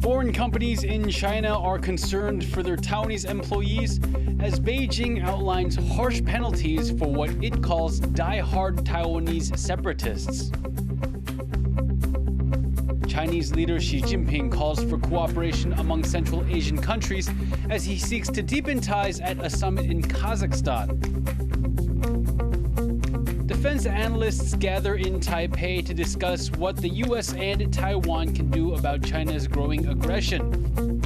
Foreign companies in China are concerned for their Taiwanese employees as Beijing outlines harsh penalties for what it calls die-hard Taiwanese separatists. Chinese leader Xi Jinping calls for cooperation among Central Asian countries as he seeks to deepen ties at a summit in Kazakhstan. Defense analysts gather in Taipei to discuss what the U.S. and Taiwan can do about China's growing aggression.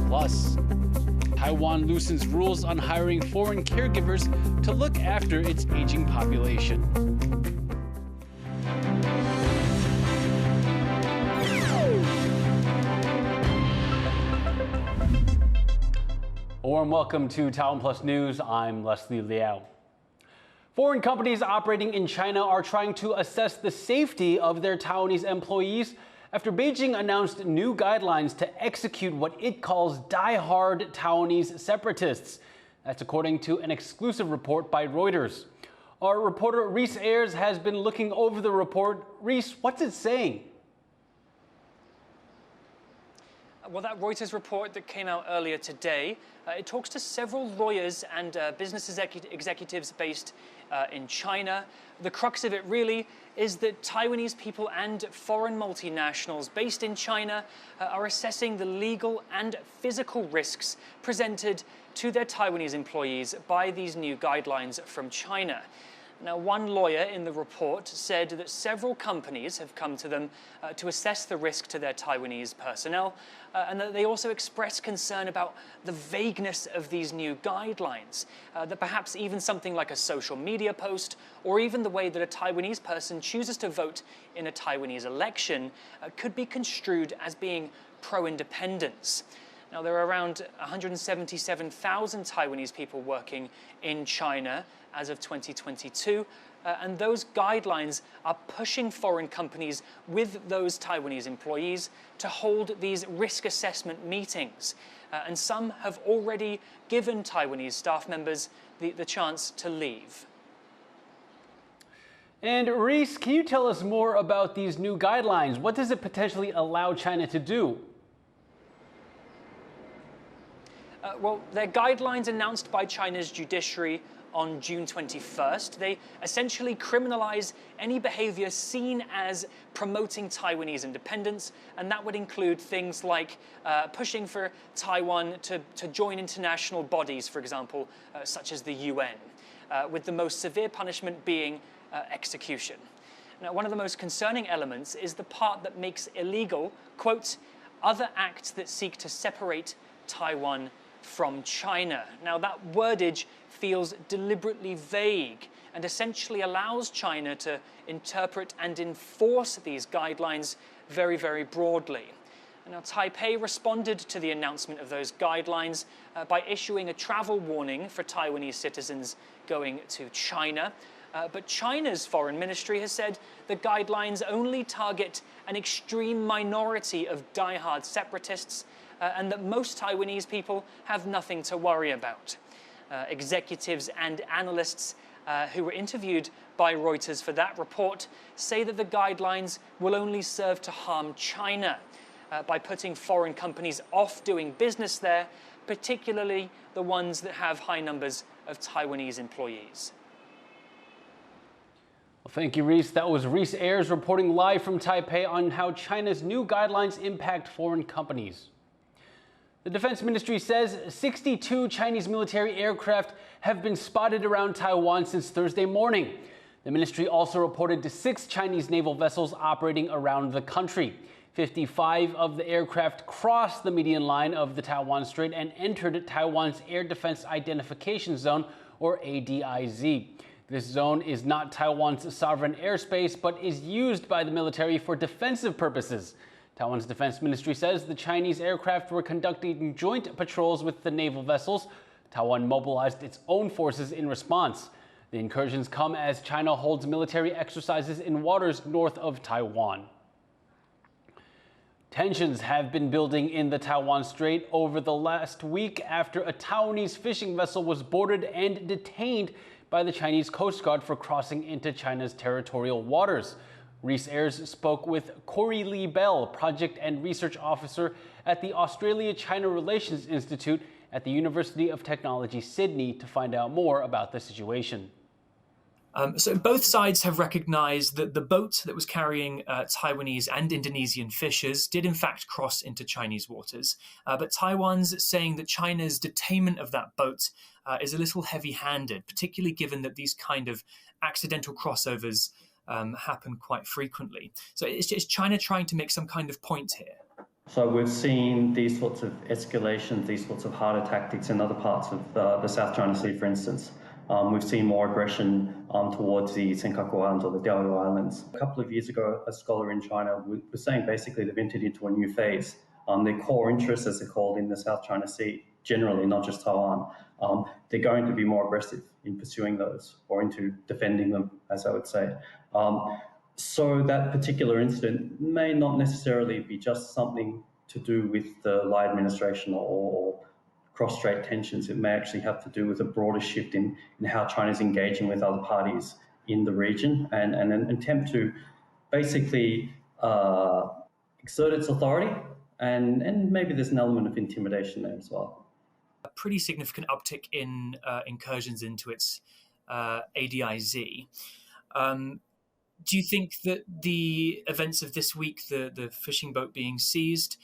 Plus, Taiwan loosens rules on hiring foreign caregivers to look after its aging population. A warm welcome to TaiwanPlus News. I'm Leslie Liao. Foreign companies operating in China are trying to assess the safety of their Taiwanese employees after Beijing announced new guidelines to execute what it calls die-hard Taiwanese separatists. That's according to an exclusive report by Reuters. Our reporter Reese Ayers has been looking over the report. Reese, what's it saying? Well, that Reuters report that came out earlier today, it talks to several lawyers and business executives based in China. The crux of it really is that Taiwanese people and foreign multinationals based in China are assessing the legal and physical risks presented to their Taiwanese employees by these new guidelines from China. Now, one lawyer in the report said that several companies have come to them to assess the risk to their Taiwanese personnel, and that they also express concern about the vagueness of these new guidelines, that perhaps even something like a social media post, or even the way that a Taiwanese person chooses to vote in a Taiwanese election could be construed as being pro-independence. Now, there are around 177,000 Taiwanese people working in China as of 2022, and those guidelines are pushing foreign companies with those Taiwanese employees to hold these risk assessment meetings. And some have already given Taiwanese staff members the chance to leave. And Reese, can you tell us more about these new guidelines? What does it potentially allow China to do? Well, they're guidelines announced by China's judiciary on June 21st. They essentially criminalize any behavior seen as promoting Taiwanese independence, and that would include things like pushing for Taiwan to join international bodies, for example, such as the UN, with the most severe punishment being execution. Now, one of the most concerning elements is the part that makes illegal, quote, other acts that seek to separate Taiwan from China. Now, that wordage feels deliberately vague and essentially allows China to interpret and enforce these guidelines very, very broadly. Now, Taipei responded to the announcement of those guidelines by issuing a travel warning for Taiwanese citizens going to China. But China's foreign ministry has said the guidelines only target an extreme minority of die-hard separatists, and that most Taiwanese people have nothing to worry about. Executives and analysts who were interviewed by Reuters for that report say that the guidelines will only serve to harm China by putting foreign companies off doing business there, particularly the ones that have high numbers of Taiwanese employees. Well, thank you, Reese. That was Reese Ayers reporting live from Taipei on how China's new guidelines impact foreign companies. The Defense Ministry says 62 Chinese military aircraft have been spotted around Taiwan since Thursday morning. The ministry also reported to 6 Chinese naval vessels operating around the country. 55 of the aircraft crossed the median line of the Taiwan Strait and entered Taiwan's Air Defense Identification Zone, or ADIZ. This zone is not Taiwan's sovereign airspace, but is used by the military for defensive purposes. Taiwan's defense ministry says the Chinese aircraft were conducting joint patrols with the naval vessels. Taiwan mobilized its own forces in response. The incursions come as China holds military exercises in waters north of Taiwan. Tensions have been building in the Taiwan Strait over the last week after a Taiwanese fishing vessel was boarded and detained by the Chinese Coast Guard for crossing into China's territorial waters. Reese Ayres spoke with Corey Lee Bell, Project and Research Officer at the Australia-China Relations Institute at the University of Technology, Sydney, to find out more about the situation. So both sides have recognized that the boat that was carrying Taiwanese and Indonesian fishers did in fact cross into Chinese waters. But Taiwan's saying that China's detainment of that boat is a little heavy-handed, particularly given that these kind of accidental crossovers happen quite frequently. So is China trying to make some kind of point here? So we've seen these sorts of escalations, these sorts of harder tactics in other parts of the South China Sea, for instance. We've seen more aggression towards the Senkaku Islands or the Liao Islands. A couple of years ago, a scholar in China was saying basically they've entered into a new phase. Their core interests, as they're called, in the South China Sea, generally, not just Taiwan, they're going to be more aggressive in pursuing those or into defending them, as I would say. So that particular incident may not necessarily be just something to do with the Liao administration or cross-strait tensions. It may actually have to do with a broader shift in how China's engaging with other parties in the region and an attempt to basically exert its authority, and maybe there's an element of intimidation there as well. A pretty significant uptick in incursions into its ADIZ. Do you think that the events of this week, the fishing boat being seized,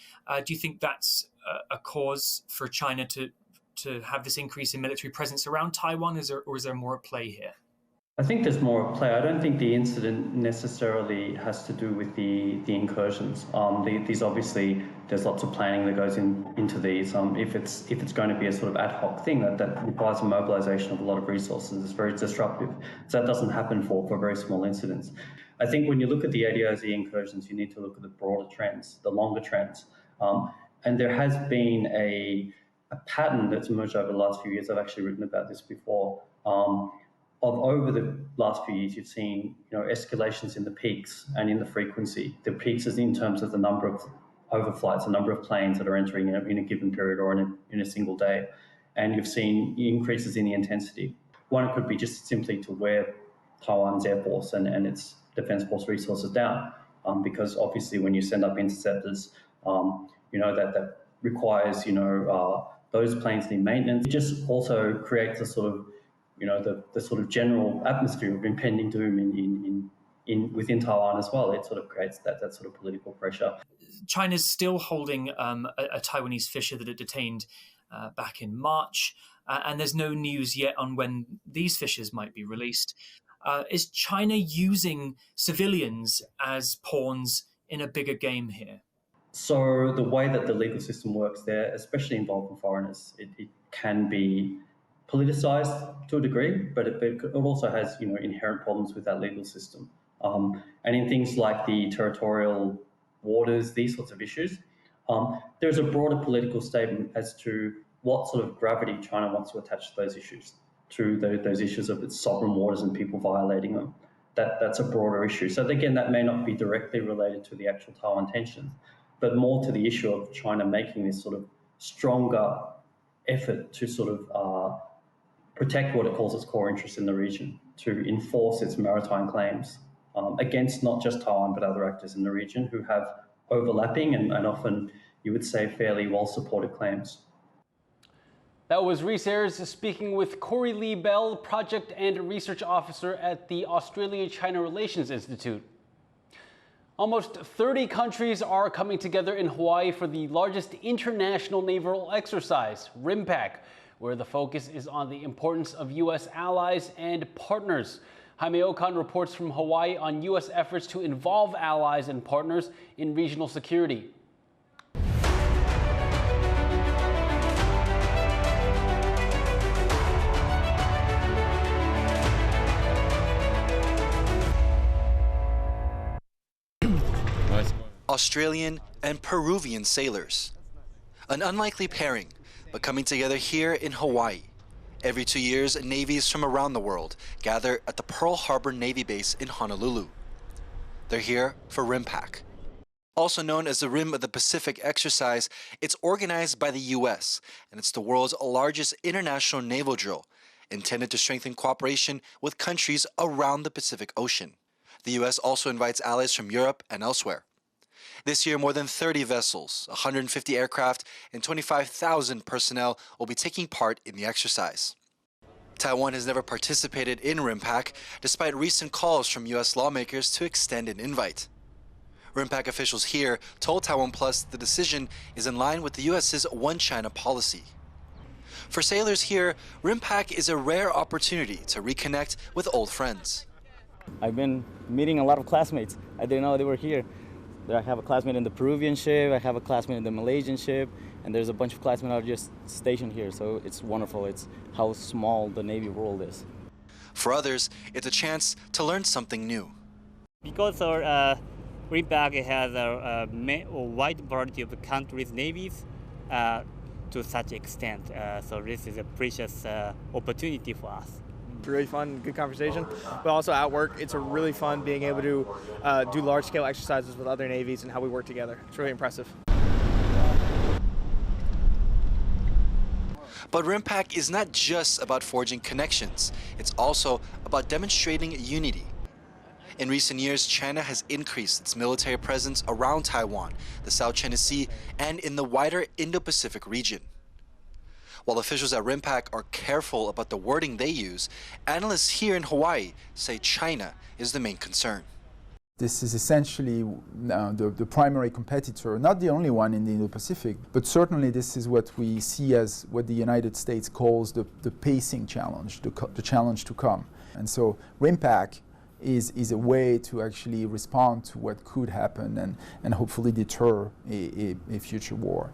do you think that's a cause for China to have this increase in military presence around Taiwan, or is there more at play here? I think there's more at play. I don't think the incident necessarily has to do with the incursions. These obviously, there's lots of planning that goes into these. If it's going to be a sort of ad hoc thing that requires a mobilization of a lot of resources, it's very disruptive. So that doesn't happen for very small incidents. I think when you look at the ADIZ incursions, you need to look at the broader trends, the longer trends. And there has been a pattern that's emerged over the last few years. I've actually written about this before. Of over the last few years, you've seen escalations in the peaks and in the frequency. The peaks is in terms of the number of overflights, the number of planes that are entering in a given period or in a single day. And you've seen increases in the intensity. One could be just simply to wear Taiwan's Air Force and its Defense Force resources down, because obviously when you send up interceptors, that requires, those planes need maintenance. It just also creates a sort of, the sort of general atmosphere of impending doom within Taiwan as well. It sort of creates that sort of political pressure. China's still holding a Taiwanese fisher that it detained back in March, and there's no news yet on when these fishers might be released. Is China using civilians as pawns in a bigger game here? So the way that the legal system works there, especially involving foreigners, it can be politicized to a degree, but it also has inherent problems with that legal system. And in things like the territorial waters, these sorts of issues, there's a broader political statement as to what sort of gravity China wants to attach to those issues, those issues of its sovereign waters and people violating them. That's a broader issue. So again, that may not be directly related to the actual Taiwan tensions, but more to the issue of China making this sort of stronger effort to sort of protect what it calls its core interests in the region, to enforce its maritime claims against not just Taiwan, but other actors in the region who have overlapping and often, you would say, fairly well-supported claims. That was Reese Ayres speaking with Corey Lee Bell, Project and Research Officer at the Australia-China Relations Institute. Almost 30 countries are coming together in Hawaii for the largest international naval exercise, Rimpac, where the focus is on the importance of U.S. allies and partners. Jaime Okan reports from Hawaii on U.S. efforts to involve allies and partners in regional security. Australian and Peruvian sailors. An unlikely pairing, but coming together here in Hawaii. Every 2 years, navies from around the world gather at the Pearl Harbor Navy Base in Honolulu. They're here for Rimpac. Also known as the Rim of the Pacific exercise, it's organized by the U.S., and it's the world's largest international naval drill, intended to strengthen cooperation with countries around the Pacific Ocean. The U.S. also invites allies from Europe and elsewhere. This year, more than 30 vessels, 150 aircraft, and 25,000 personnel will be taking part in the exercise. Taiwan has never participated in Rimpac, despite recent calls from U.S. lawmakers to extend an invite. Rimpac officials here told TaiwanPlus the decision is in line with the U.S.'s One China policy. For sailors here, Rimpac is a rare opportunity to reconnect with old friends. I've been meeting a lot of classmates. I didn't know they were here. I have a classmate in the Peruvian ship, I have a classmate in the Malaysian ship, and there's a bunch of classmates that are just stationed here, so it's wonderful. It's how small the Navy world is. For others, it's a chance to learn something new. Because our Rimpac has a wide variety of countries' navies to such extent, so this is a precious opportunity for us. It's really fun, good conversation, but also at work, it's really fun being able to do large-scale exercises with other navies and how we work together. It's really impressive. But Rimpac is not just about forging connections, it's also about demonstrating unity. In recent years, China has increased its military presence around Taiwan, the South China Sea, and in the wider Indo-Pacific region. While officials at Rimpac are careful about the wording they use, analysts here in Hawaii say China is the main concern. This is essentially the primary competitor, not the only one in the Indo-Pacific, but certainly this is what we see as what the United States calls the pacing challenge, the challenge to come. And so Rimpac is a way to actually respond to what could happen and hopefully deter a future war.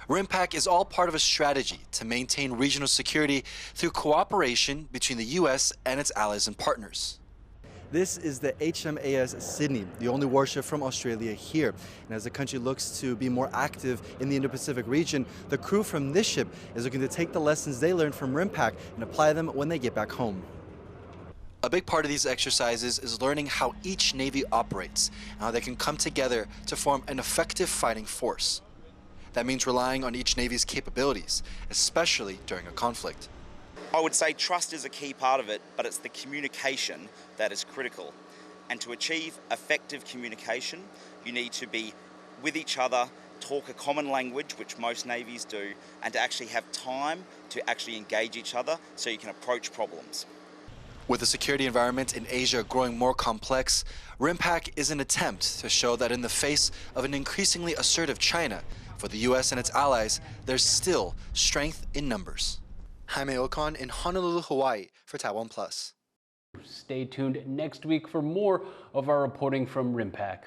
Rimpac is all part of a strategy to maintain regional security through cooperation between the U.S. and its allies and partners. This is the HMAS Sydney, the only warship from Australia here. And as the country looks to be more active in the Indo-Pacific region, the crew from this ship is looking to take the lessons they learned from Rimpac and apply them when they get back home. A big part of these exercises is learning how each Navy operates and how they can come together to form an effective fighting force. That means relying on each Navy's capabilities, especially during a conflict. I would say trust is a key part of it, but it's the communication that is critical. And to achieve effective communication, you need to be with each other, talk a common language, which most navies do, and to actually have time to actually engage each other so you can approach problems. With the security environment in Asia growing more complex, Rimpac is an attempt to show that in the face of an increasingly assertive China, for the U.S. and its allies, there's still strength in numbers. Jaime Ocon in Honolulu, Hawaii for TaiwanPlus. Stay tuned next week for more of our reporting from Rimpac.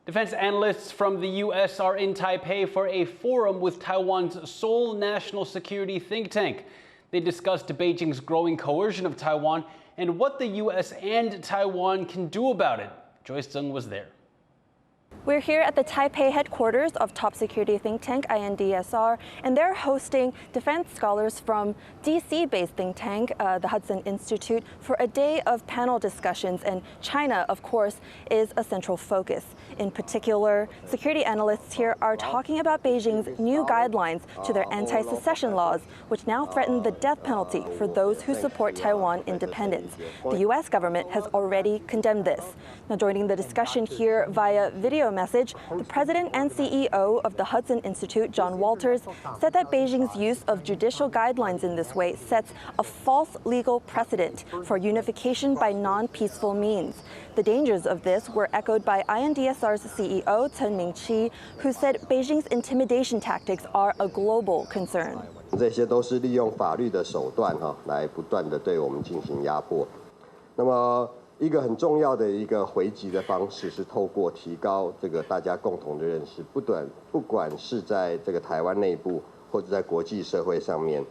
Defense analysts from the U.S. are in Taipei for a forum with Taiwan's sole national security think tank. They discussed Beijing's growing coercion of Taiwan and what the U.S. and Taiwan can do about it. Joyce Zeng was there. We're here at the Taipei headquarters of top security think tank INDSR, and they're hosting defense scholars from DC-based think tank, the Hudson Institute, for a day of panel discussions. And China, of course, is a central focus. In particular, security analysts here are talking about Beijing's new guidelines to their anti-secession laws, which now threaten the death penalty for those who support Taiwan independence. The U.S. government has already condemned this. Now, joining the discussion here via video message, the president and CEO of the Hudson Institute, John Walters, said that Beijing's use of judicial guidelines in this way sets a false legal precedent for unification by non-peaceful means. The dangers of this were echoed by INDSR's CEO, Chen Mingqi, who said Beijing's intimidation tactics are a global concern. 这些都是利用法律的手段来不断的对我们进行压迫。那么一个很重要的一个回击的方式是透过提高这个大家共同的认识，不管是在这个台湾内部或者在国际社会上面。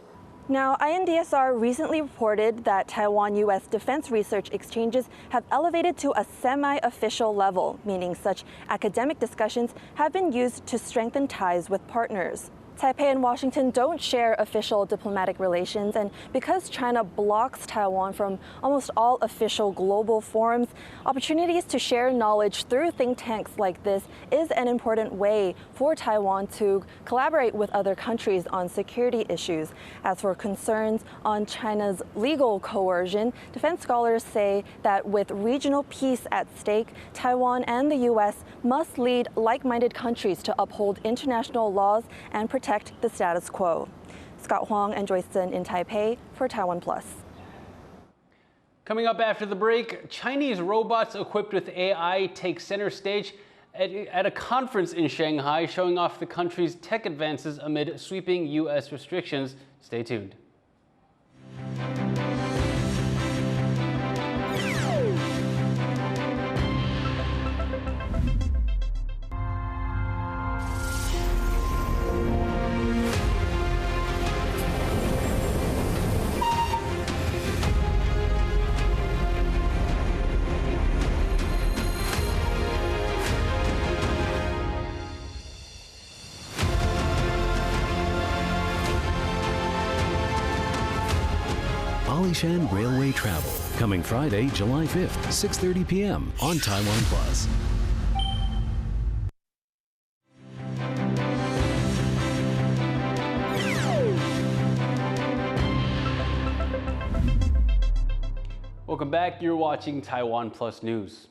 Now, INDSR recently reported that Taiwan-U.S. defense research exchanges have elevated to a semi-official level, meaning such academic discussions have been used to strengthen ties with partners. Taipei and Washington don't share official diplomatic relations, and because China blocks Taiwan from almost all official global forums, opportunities to share knowledge through think tanks like this is an important way for Taiwan to collaborate with other countries on security issues. As for concerns on China's legal coercion, defense scholars say that with regional peace at stake, Taiwan and the U.S. must lead like-minded countries to uphold international laws and protect the status quo. Scott Huang and Joyce Zhen in Taipei for TaiwanPlus. Coming up after the break, Chinese robots equipped with AI take center stage at a conference in Shanghai, showing off the country's tech advances amid sweeping U.S. restrictions. Stay tuned. Alishan Railway Travel, coming Friday, July 5th, 6:30 p.m. on TaiwanPlus. Welcome back. You're watching TaiwanPlus News.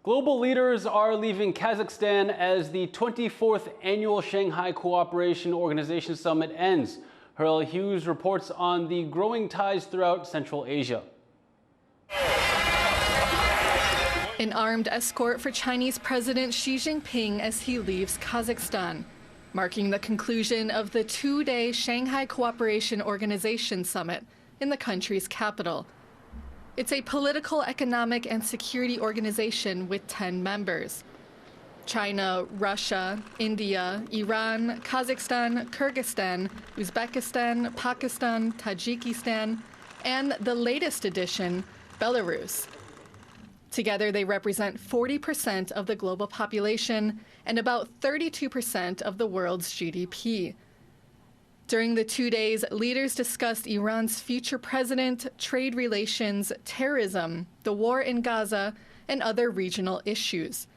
Global leaders are leaving Kazakhstan as the 24th annual Shanghai Cooperation Organization Summit ends. Hurl Hughes reports on the growing ties throughout Central Asia. An armed escort for Chinese President Xi Jinping as he leaves Kazakhstan, marking the conclusion of the two-day Shanghai Cooperation Organization Summit in the country's capital. It's a political, economic, and security organization with 10 members. China, Russia, India, Iran, Kazakhstan, Kyrgyzstan, Uzbekistan, Pakistan, Tajikistan, and the latest addition, Belarus. Together, they represent 40% of the global population and about 32% of the world's GDP. During the 2 days, leaders discussed Iran's future president, trade relations, terrorism, the war in Gaza, and other regional issues.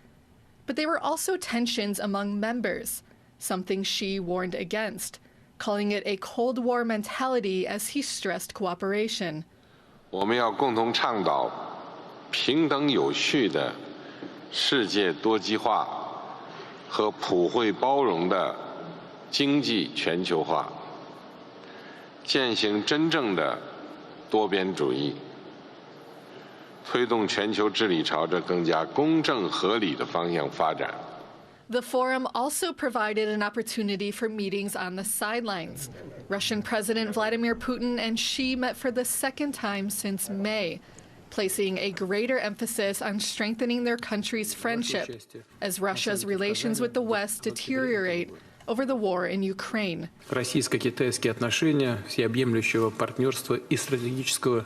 But there were also tensions among members, something Xi warned against, calling it a Cold War mentality as he stressed cooperation. 我们要共同倡导平等有序的世界多极化和普惠包容的经济全球化，践行真正的多边主义。 推动全球治理朝着更加公正合理的方向发展。 The forum also provided an opportunity for meetings on the sidelines. Russian President Vladimir Putin and Xi met for the second time since May, placing a greater emphasis on strengthening their country's friendship as Russia's relations with the West deteriorate over the war in Ukraine. Российско-китайские отношения всеобъемлющего партнерства и стратегического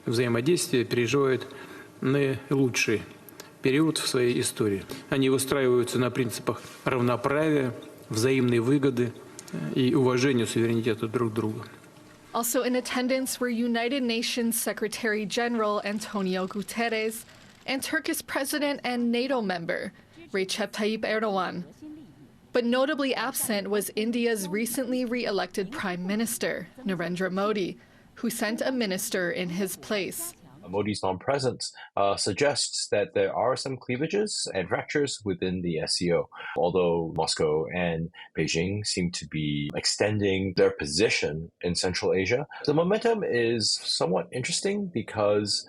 взаимодействия переживают наилучший период в своей истории. Они выстраиваются на принципах равноправия, взаимной выгоды и уважения суверенитета друг друга. Also in attendance were United Nations Secretary General Antonio Guterres and Turkish President and NATO member Recep Tayyip Erdogan. But notably absent was India's recently re-elected Prime Minister, Narendra Modi, who sent a minister in his place. Modi's non-presence suggests that there are some cleavages and fractures within the SCO, although Moscow and Beijing seem to be extending their position in Central Asia. The momentum is somewhat interesting because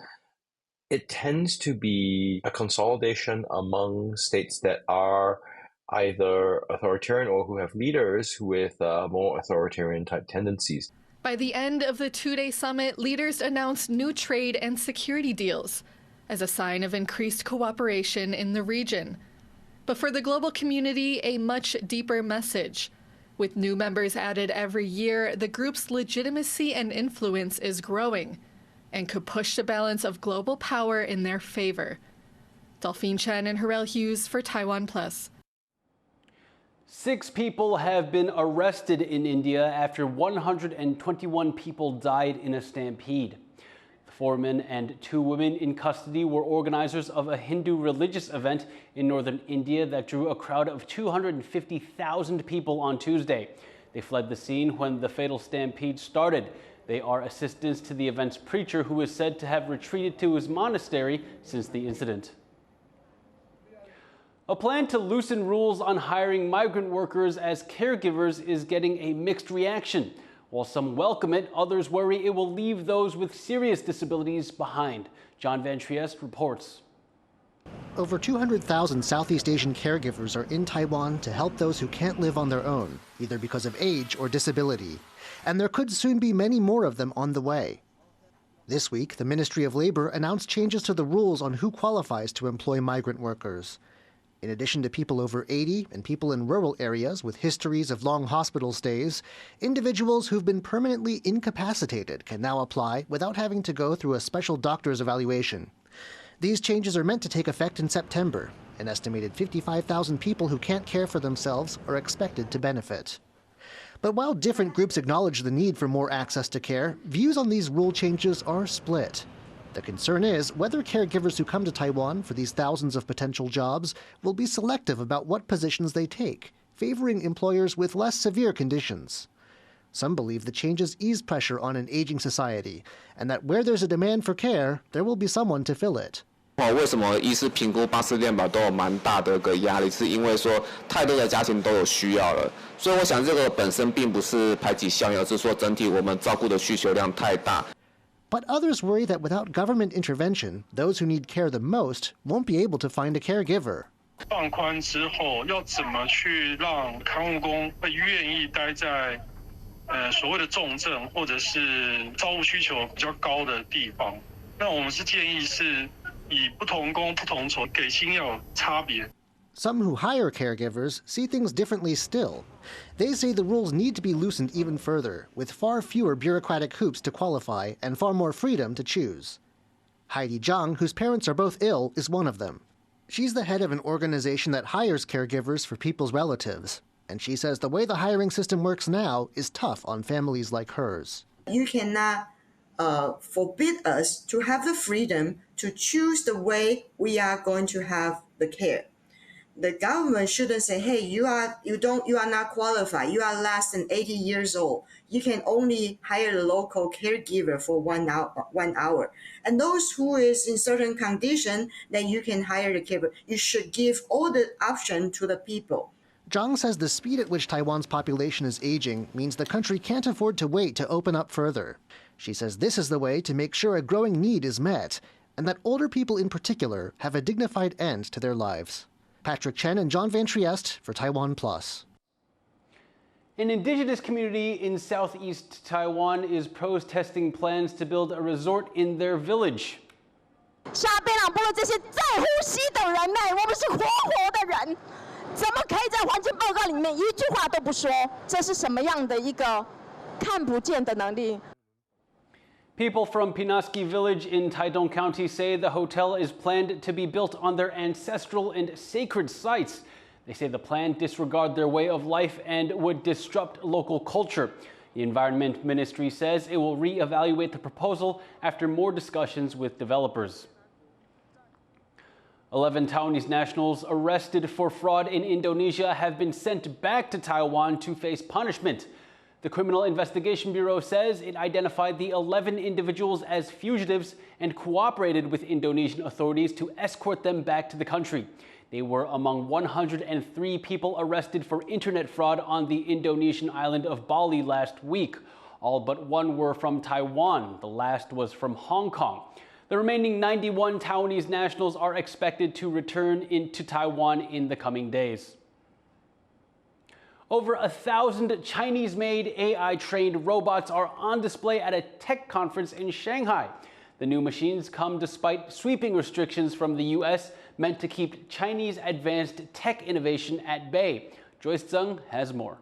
it tends to be a consolidation among states that are either authoritarian or who have leaders with more authoritarian type tendencies. By the end of the two-day summit, leaders announced new trade and security deals as a sign of increased cooperation in the region. But for the global community, a much deeper message. With new members added every year, the group's legitimacy and influence is growing and could push the balance of global power in their favor. Delphine Chen and Hurrell Hughes for TaiwanPlus. 6 people have been arrested in India after 121 people died in a stampede. The 4 men and 2 women in custody were organizers of a Hindu religious event in northern India that drew a crowd of 250,000 people on Tuesday. They fled the scene when the fatal stampede started. They are assistants to the event's preacher, who is said to have retreated to his monastery since the incident. A plan to loosen rules on hiring migrant workers as caregivers is getting a mixed reaction. While some welcome it, others worry it will leave those with serious disabilities behind. John Van Trieste reports. Over 200,000 Southeast Asian caregivers are in Taiwan to help those who can't live on their own, either because of age or disability. And there could soon be many more of them on the way. This week, the Ministry of Labor announced changes to the rules on who qualifies to employ migrant workers. In addition to people over 80 and people in rural areas with histories of long hospital stays, individuals who've been permanently incapacitated can now apply without having to go through a special doctor's evaluation. These changes are meant to take effect in September. An estimated 55,000 people who can't care for themselves are expected to benefit. But while different groups acknowledge the need for more access to care, views on these rule changes are split. The concern is whether caregivers who come to Taiwan for these thousands of potential jobs will be selective about what positions they take, favoring employers with less severe conditions. Some believe the changes ease pressure on an aging society, and that where there's a demand for care, there will be someone to fill it. 为什么医师评估巴氏健保都有蛮大的一个压力，是因为说太多的家庭都有需要了，所以我想这个本身并不是排挤效应，而是说整体我们照顾的需求量太大。 But others worry that without government intervention, those who need care the most won't be able to find a caregiver. 放宽之后，要怎么去让看护工会愿意待在所谓的重症或者是照护需求比较高的地方？那我们是建议是以不同工不同酬，给薪要有差别。 Some who hire caregivers see things differently still. They say the rules need to be loosened even further, with far fewer bureaucratic hoops to qualify and far more freedom to choose. Heidi Zhang, whose parents are both ill, is one of them. She's the head of an organization that hires caregivers for people's relatives, and she says the way the hiring system works now is tough on families like hers. You cannot forbid us to have the freedom to choose the way we are going to have the care. The government shouldn't say, hey, you are not qualified. You are less than 80 years old. You can only hire a local caregiver for 1 hour. And those who is in certain condition that you can hire the caregiver, you should give all the option to the people. Zhang says the speed at which Taiwan's population is aging means the country can't afford to wait to open up further. She says this is the way to make sure a growing need is met, and that older people in particular have a dignified end to their lives. Patrick Chen and John Van Trieste for TaiwanPlus. An indigenous community in southeast Taiwan is protesting plans to build a resort in their village. 下边朗部的这些在呼吸的人呢，我们是活的人，怎么可以在环境报告里面一句话都不说？这是什么样的一个看不见的能力？ People from Pinaski Village in Taidong County say the hotel is planned to be built on their ancestral and sacred sites. They say the plan disregards their way of life and would disrupt local culture. The Environment Ministry says it will reevaluate the proposal after more discussions with developers. 11 Taiwanese nationals arrested for fraud in Indonesia have been sent back to Taiwan to face punishment. The Criminal Investigation Bureau says it identified the 11 individuals as fugitives and cooperated with Indonesian authorities to escort them back to the country. They were among 103 people arrested for internet fraud on the Indonesian island of Bali last week. All but 1 were from Taiwan. The last was from Hong Kong. The remaining 91 Taiwanese nationals are expected to return into Taiwan in the coming days. Over 1,000 Chinese-made AI-trained robots are on display at a tech conference in Shanghai. The new machines come despite sweeping restrictions from the U.S. meant to keep Chinese advanced tech innovation at bay. Joyce Zeng has more.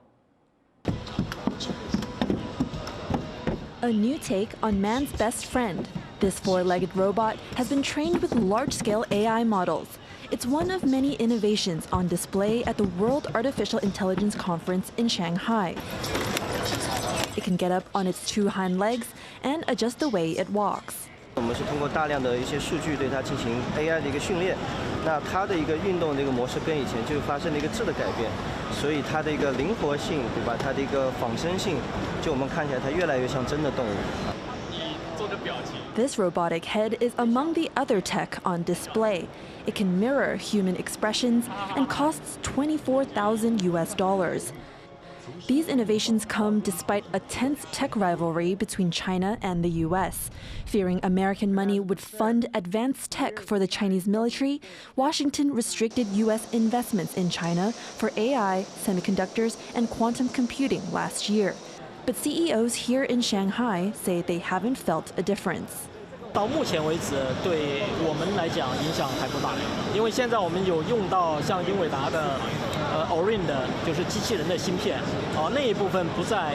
A new take on man's best friend. This 4-legged robot has been trained with large-scale AI models. It's one of many innovations on display at the World Artificial Intelligence Conference in Shanghai. It can get up on its two hind legs and adjust the way it walks. 我们是通过大量的一些数据对它进行 AI 的一个训练，那它的一个运动的一个模式跟以前就发生了一个质的改变，所以它的一个灵活性，对吧？它的一个仿生性，就我们看起来它越来越像真的动物。 This robotic head is among the other tech on display. It can mirror human expressions and costs $24,000 US. These innovations come despite a tense tech rivalry between China and the US. Fearing American money would fund advanced tech for the Chinese military, Washington restricted US investments in China for AI, semiconductors, and quantum computing last year. But CEOs here in Shanghai say they haven't felt a difference. 到目前为止，对我们来讲影响还不大，因为现在我们有用到像英伟达的Orin 的，就是机器人的芯片，那一部分不在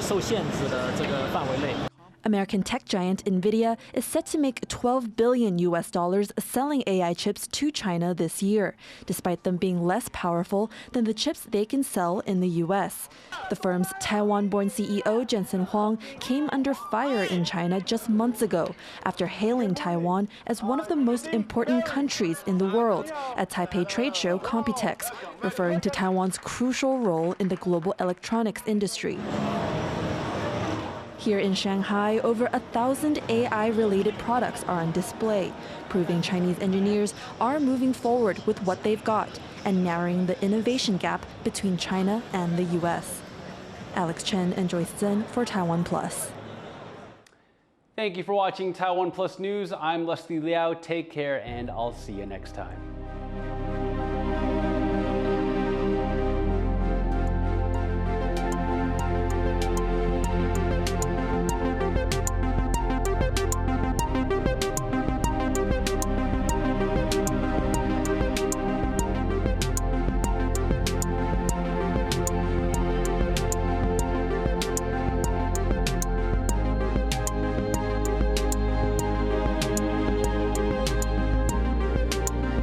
受限制的这个范围内。 American tech giant Nvidia is set to make $12 billion selling AI chips to China this year, despite them being less powerful than the chips they can sell in the US. The firm's Taiwan-born CEO Jensen Huang came under fire in China just months ago after hailing Taiwan as one of the most important countries in the world at Taipei trade show Computex, referring to Taiwan's crucial role in the global electronics industry. Here in Shanghai, over 1,000 AI-related products are on display, proving Chinese engineers are moving forward with what they've got and narrowing the innovation gap between China and the US. Alex Chen and Joyce Zhen for TaiwanPlus. Thank you for watching Taiwan Plus News. I'm Leslie Liao. Take care, and I'll see you next time.